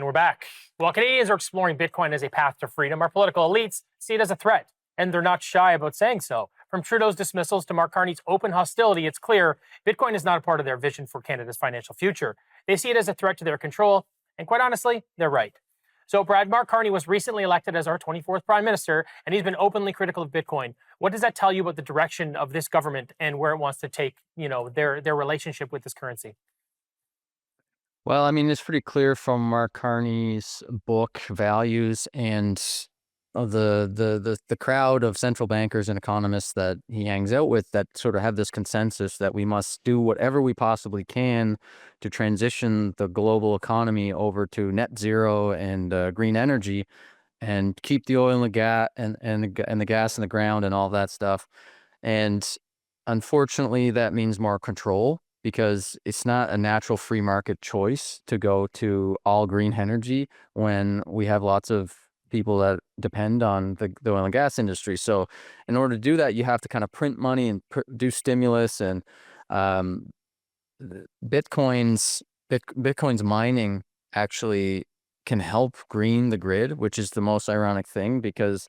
And we're back. While Canadians are exploring Bitcoin as a path to freedom, our political elites see it as a threat, and they're not shy about saying so. From Trudeau's dismissals to Mark Carney's open hostility, it's clear Bitcoin is not a part of their vision for Canada's financial future. They see it as a threat to their control, and quite honestly, they're right. So, Brad, Mark Carney was recently elected as our 24th Prime Minister, and he's been openly critical of Bitcoin. What does that tell you about the direction of this government and where it wants to take, their relationship with this currency? Well, I mean, it's pretty clear from Mark Carney's book, Values, and the crowd of central bankers and economists that he hangs out with that sort of have this consensus that we must do whatever we possibly can to transition the global economy over to net zero and green energy, and keep the oil and the gas and the gas in the ground and all that stuff. And unfortunately, that means more control because it's not a natural free market choice to go to all green energy when we have lots of people that depend on the oil and gas industry. So in order to do that, you have to kind of print money and do stimulus, and um, Bitcoin's mining actually can help green the grid, which is the most ironic thing because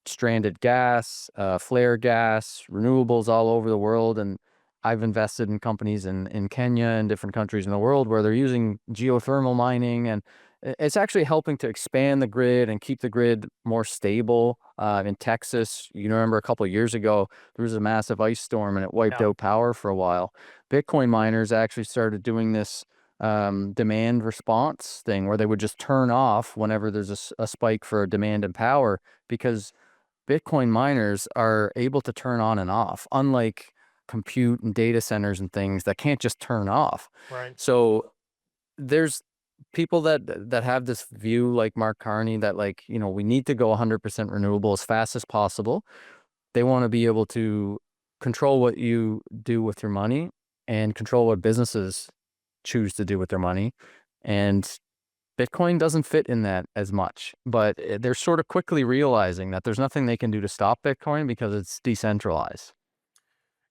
stranded gas, flare gas, renewables all over the world. And I've invested in companies in Kenya and different countries in the world where they're using geothermal mining, and it's actually helping to expand the grid and keep the grid more stable. In Texas, you remember a couple of years ago, there was a massive ice storm and it wiped Yeah. out power for a while. Bitcoin miners actually started doing this demand response thing where they would just turn off whenever there's a spike for demand and power, because Bitcoin miners are able to turn on and off, unlike compute and data centers and things that can't just turn off. Right. So there's people that have this view like Mark Carney that, like, we need to go 100% renewable as fast as possible. They want to be able to control what you do with your money and control what businesses choose to do with their money. And Bitcoin doesn't fit in that as much, but they're sort of quickly realizing that there's nothing they can do to stop Bitcoin because it's decentralized.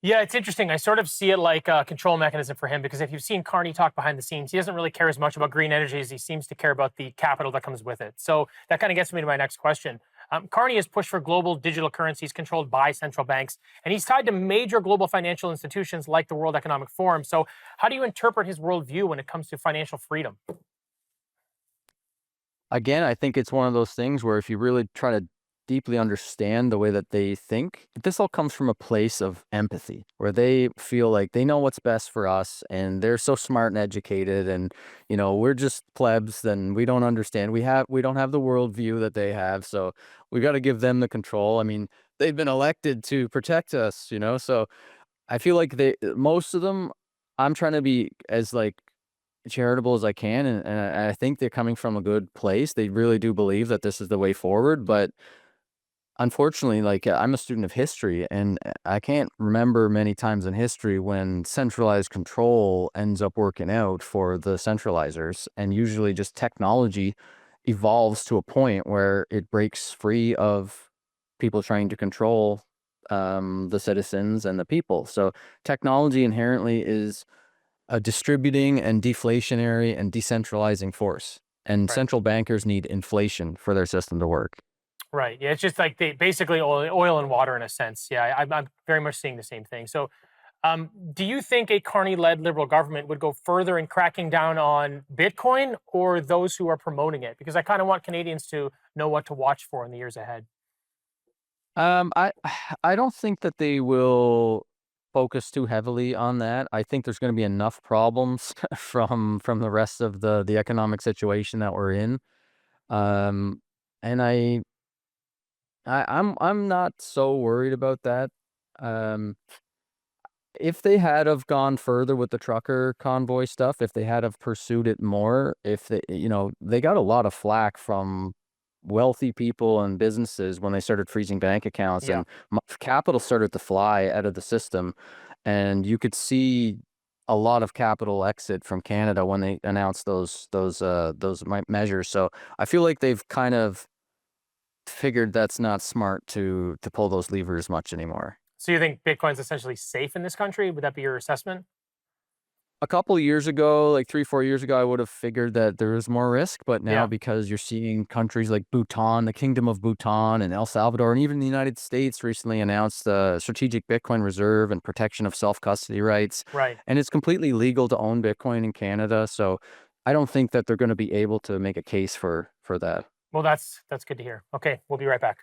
Yeah, it's interesting. I sort of see it like a control mechanism for him because if you've seen Carney talk behind the scenes, he doesn't really care as much about green energy as he seems to care about the capital that comes with it. So that kind of gets me to my next question. Carney has pushed for global digital currencies controlled by central banks, and he's tied to major global financial institutions like the World Economic Forum. So, how do you interpret his worldview when it comes to financial freedom? Again, I think it's one of those things where if you really try to deeply understand the way that they think, this all comes from a place of empathy where they feel like they know what's best for us and they're so smart and educated, and we're just plebs and we don't understand. We don't have the worldview that they have, so we got to give them the control. I mean, they've been elected to protect us, so I feel like most of them, I'm trying to be as like charitable as I can, and I think they're coming from a good place. They really do believe that this is the way forward, but unfortunately, like, I'm a student of history, and I can't remember many times in history when centralized control ends up working out for the centralizers, and usually just technology evolves to a point where it breaks free of people trying to control the citizens and the people. So technology inherently is a distributing and deflationary and decentralizing force, and Right. central bankers need inflation for their system to work. Right. Yeah, it's just like they basically oil and water in a sense. Yeah, I'm very much seeing the same thing. So, do you think a Carney-led Liberal government would go further in cracking down on Bitcoin or those who are promoting it? Because I kind of want Canadians to know what to watch for in the years ahead. I I don't think that they will focus too heavily on that. I think there's going to be enough problems from the rest of the economic situation that we're in. Um, and I'm not so worried about that. Um, if they had have gone further with the trucker convoy stuff, if they had have pursued it more, if they got a lot of flack from wealthy people and businesses when they started freezing bank accounts, Yeah. and capital started to fly out of the system, and you could see a lot of capital exit from Canada when they announced those measures. So I feel like they've kind of figured that's not smart to pull those levers much anymore. So you think Bitcoin's essentially safe in this country? Would that be your assessment? A couple years ago, like 3, 4 years ago, I would have figured that there is more risk, but now Yeah. because you're seeing countries like Bhutan, the Kingdom of Bhutan, and El Salvador, and even the United States recently announced the strategic Bitcoin reserve and protection of self-custody rights, Right. and it's completely legal to own Bitcoin in Canada. So I don't think that they're going to be able to make a case for that. Well, that's good to hear. Okay, we'll be right back.